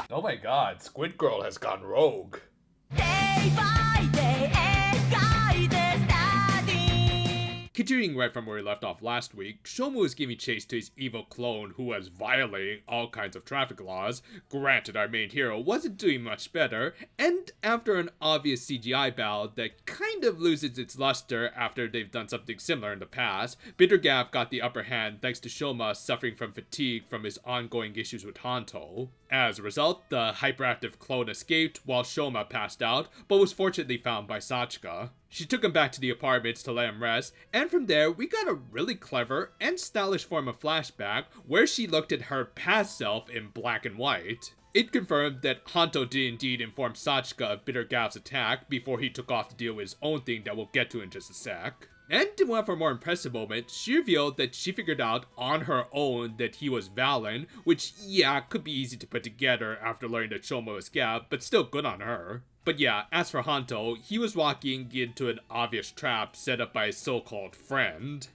Oh my god, Squid Girl has gone rogue. Continuing right from where we left off last week, Shoma was giving chase to his evil clone who was violating all kinds of traffic laws. Granted, our main hero wasn't doing much better, and after an obvious CGI battle that kind of loses its luster after they've done something similar in the past, Bitter Gavv got the upper hand thanks to Shoma suffering from fatigue from his ongoing issues with Hanto. As a result, the hyperactive clone escaped while Shoma passed out, but was fortunately found by Sachika. She took him back to the apartments to let him rest, and from there we got a really clever and stylish form of flashback where she looked at her past self in black and white. It confirmed that Hanto did indeed inform Sachika of Bitter Gavv's attack before he took off to deal with his own thing that we'll get to in just a sec. And in one of her more impressive moments, she revealed that she figured out on her own that he was Valen, which yeah, could be easy to put together after learning that Shoma was Gavv, but still good on her. But yeah, as for Hanto, he was walking into an obvious trap set up by his so-called friend.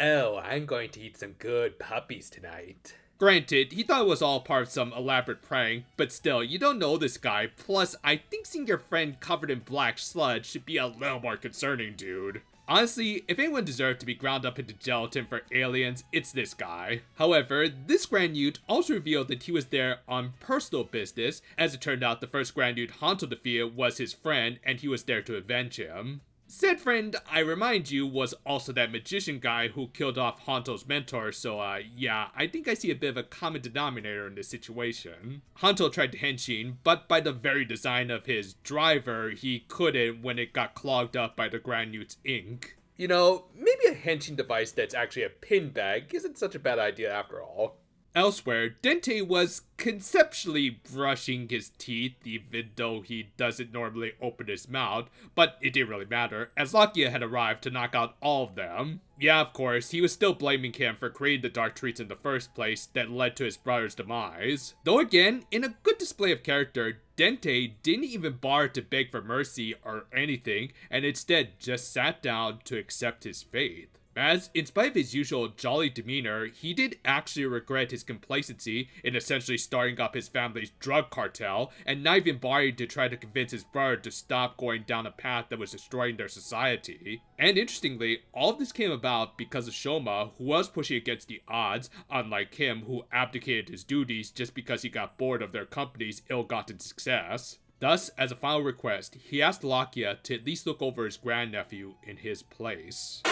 Oh, I'm going to eat some good puppies tonight. Granted, he thought it was all part of some elaborate prank, but still, you don't know this guy, plus I think seeing your friend covered in black sludge should be a little more concerning, dude. Honestly, if anyone deserved to be ground up into gelatin for aliens, it's this guy. However, this Grand Ute also revealed that he was there on personal business. As it turned out, the first Grand Ute Hanto defeated was his friend, and he was there to avenge him. Said friend, I remind you, was also that magician guy who killed off Hanto's mentor, so yeah, I think I see a bit of a common denominator in this situation. Hanto tried to henshin, but by the very design of his driver, he couldn't when it got clogged up by the Grand Ute's ink. You know, maybe a henshin device that's actually a pin bag isn't such a bad idea after all. Elsewhere, Dente was conceptually brushing his teeth even though he doesn't normally open his mouth, but it didn't really matter, as Lakia had arrived to knock out all of them. Yeah, of course, he was still blaming him for creating the dark treats in the first place that led to his brother's demise. Though again, in a good display of character, Dente didn't even bother to beg for mercy or anything, and instead just sat down to accept his fate. As, in spite of his usual jolly demeanor, he did actually regret his complacency in essentially starting up his family's drug cartel, and not even bothering to try to convince his brother to stop going down a path that was destroying their society. And interestingly, all of this came about because of Shoma, who was pushing against the odds, unlike him who abdicated his duties just because he got bored of their company's ill-gotten success. Thus, as a final request, he asked Lakia to at least look over his grandnephew in his place.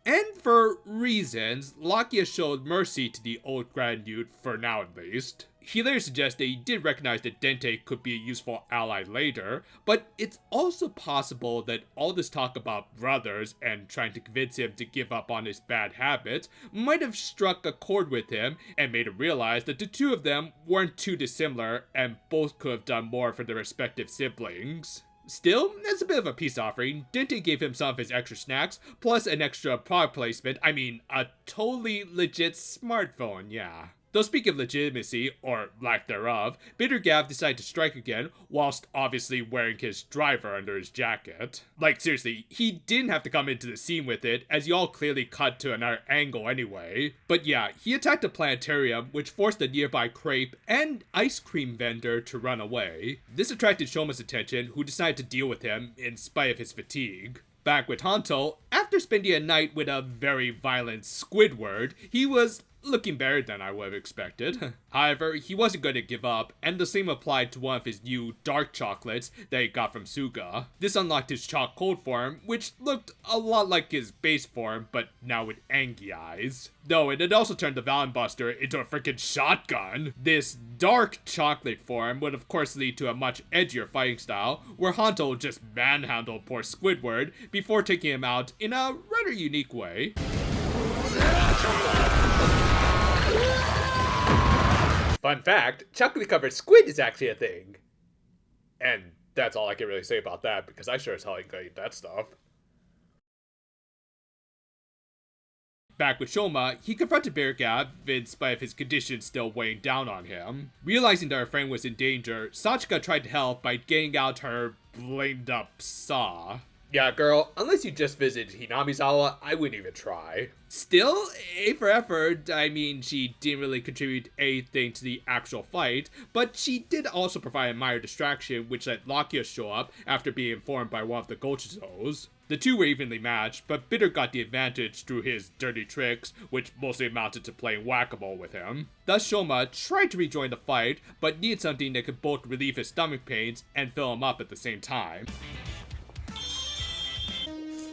And for reasons, Lakia showed mercy to the old Grand Ute, for now at least. He later suggested he did recognize that Dente could be a useful ally later, but it's also possible that all this talk about brothers and trying to convince him to give up on his bad habits might have struck a chord with him and made him realize that the two of them weren't too dissimilar and both could have done more for their respective siblings. Still, as a bit of a peace offering, Dente gave him some of his extra snacks, plus an extra product placement, a totally legit smartphone, yeah. Though speaking of legitimacy, or lack thereof, Bitter Gavv decided to strike again, whilst obviously wearing his driver under his jacket. Like seriously, he didn't have to come into the scene with it, as you all clearly cut to another angle anyway. But yeah, he attacked a planetarium, which forced a nearby crepe and ice cream vendor to run away. This attracted Shoma's attention, who decided to deal with him, in spite of his fatigue. Back with Hanto, after spending a night with a very violent Squidward, he was looking better than I would have expected. However, he wasn't going to give up, and the same applied to one of his new dark chocolates that he got from Suga. This unlocked his Choc Cold form, which looked a lot like his base form, but now with Angie eyes. Though it had also turned the Valen Buster into a freaking shotgun. This dark chocolate form would of course lead to a much edgier fighting style, where Hanto just manhandled poor Squidward before taking him out in a rather unique way. Fun fact, chocolate-covered squid is actually a thing. And that's all I can really say about that, because I sure as hell ain't gonna eat that stuff. Back with Shoma, he confronted Bitter Gavv in spite of his condition still weighing down on him. Realizing that her friend was in danger, Sachika tried to help by getting out her blamed up saw. Yeah, girl, unless you just visited Hinamizawa, I wouldn't even try. Still, A for effort. I mean, she didn't really contribute anything to the actual fight, but she did also provide a minor distraction which let Lakia show up after being informed by one of the Gochizos. The two were evenly matched, but Bitter got the advantage through his dirty tricks, which mostly amounted to playing whack-a-mole with him. Thus Shoma tried to rejoin the fight, but needed something that could both relieve his stomach pains and fill him up at the same time.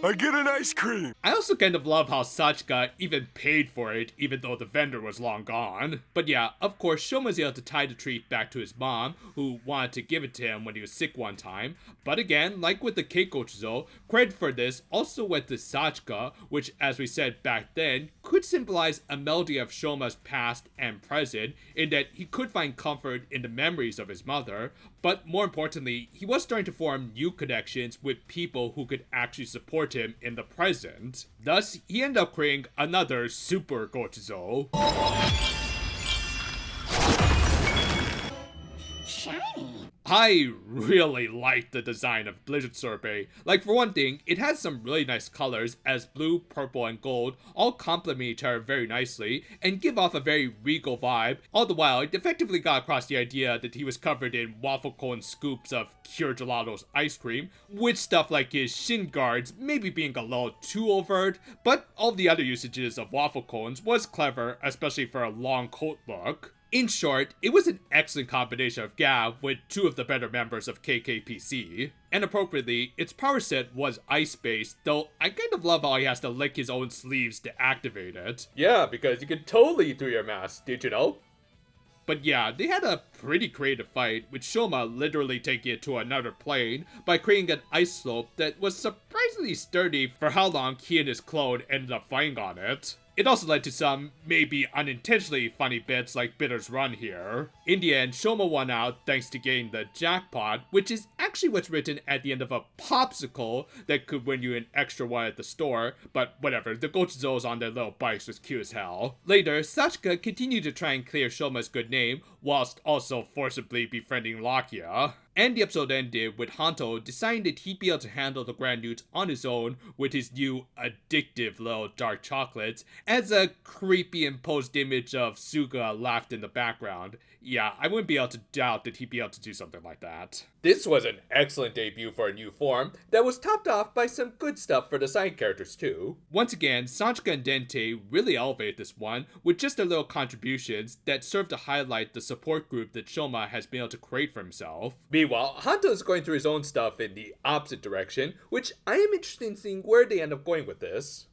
I get an ice cream! I also kind of love how Sachika even paid for it, even though the vendor was long gone. But yeah, of course, Shoma's able to tie the treat back to his mom, who wanted to give it to him when he was sick one time. But again, like with the Keikochizo, credit for this also went to Sachika, which, as we said back then, could symbolize a melody of Shoma's past and present, in that he could find comfort in the memories of his mother, but more importantly, he was starting to form new connections with people who could actually support him in the present. Thus, he ended up creating another Super Gochizo. Shiny. I really like the design of Blizzard Sorbet. Like, for one thing, it has some really nice colors, as blue, purple, and gold all complement each other very nicely and give off a very regal vibe. All the while, it effectively got across the idea that he was covered in waffle cone scoops of Cure Gelato's ice cream, with stuff like his shin guards maybe being a little too overt, but all the other usages of waffle cones was clever, especially for a long coat look. In short, it was an excellent combination of Gavv with two of the better members of KKPC. And appropriately, its power set was ice-based, though I kind of love how he has to lick his own sleeves to activate it. Yeah, because you can totally do your mask, did you know? But yeah, they had a pretty creative fight, with Shoma literally taking it to another plane by creating an ice slope that was surprisingly sturdy for how long he and his clone ended up fighting on it. It also led to some, maybe unintentionally funny bits like Bitter's run here. In the end, Shoma won out thanks to getting the jackpot, which is actually what's written at the end of a popsicle that could win you an extra one at the store, but whatever, the Gochizos on their little bikes was cute as hell. Later, Sachika continued to try and clear Shoma's good name, whilst also forcibly befriending Lakia. And the episode ended with Hanto deciding that he'd be able to handle the Grand Newts on his own with his new addictive little dark chocolates, as a creepy imposed image of Suga laughed in the background. Yeah, I wouldn't be able to doubt that he'd be able to do something like that. This was an excellent debut for a new form that was topped off by some good stuff for the side characters too. Once again, Sanchika and Dente really elevated this one with just their little contributions that serve to highlight the support group that Shoma has been able to create for himself. Meanwhile, Hanto is going through his own stuff in the opposite direction, which I am interested in seeing where they end up going with this.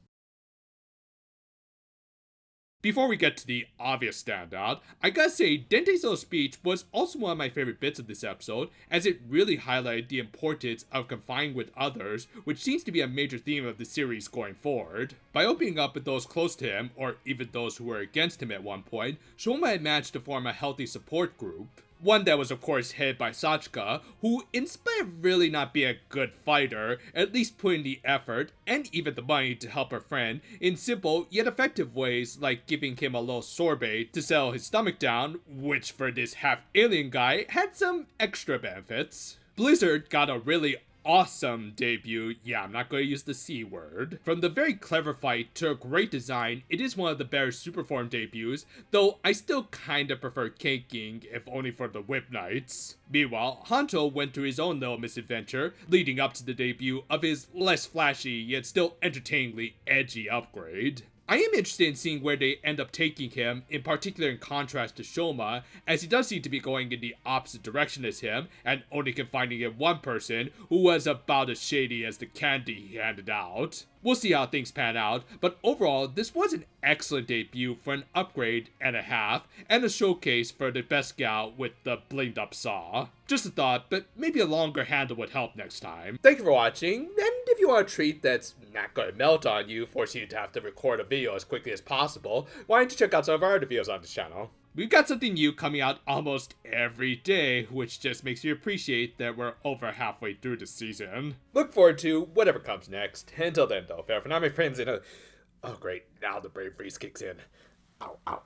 Before we get to the obvious standout, I gotta say, Dente's little speech was also one of my favorite bits of this episode, as it really highlighted the importance of confining with others, which seems to be a major theme of the series going forward. By opening up with those close to him, or even those who were against him at one point, Shoma had managed to form a healthy support group. One that was of course headed by Sachika, who, in spite of really not being a good fighter, at least put in the effort, and even the money to help her friend, in simple yet effective ways like giving him a little sorbet to settle his stomach down, which for this half-alien guy had some extra benefits. Blizzard got a really awesome debut. Yeah, I'm not going to use the C word. From the very clever fight to a great design, it is one of the better Superform debuts, though I still kinda prefer King, if only for the Whip Knights. Meanwhile, Hanto went through his own little misadventure, leading up to the debut of his less flashy yet still entertainingly edgy upgrade. I am interested in seeing where they end up taking him, in particular in contrast to Shoma, as he does seem to be going in the opposite direction as him, and only confining in one person who was about as shady as the candy he handed out. We'll see how things pan out, but overall, this was an excellent debut for an upgrade and a half, and a showcase for the best gal with the blinged up saw. Just a thought, but maybe a longer handle would help next time. Thank you for watching, and if you want a treat that's not going to melt on you, forcing you to have to record a video as quickly as possible, why don't you check out some of our other videos on this channel. We've got something new coming out almost every day, which just makes me appreciate that we're over halfway through the season. Look forward to whatever comes next. Until then, though, fair for now, my friends, oh great, now the brave freeze kicks in. Ow, ow.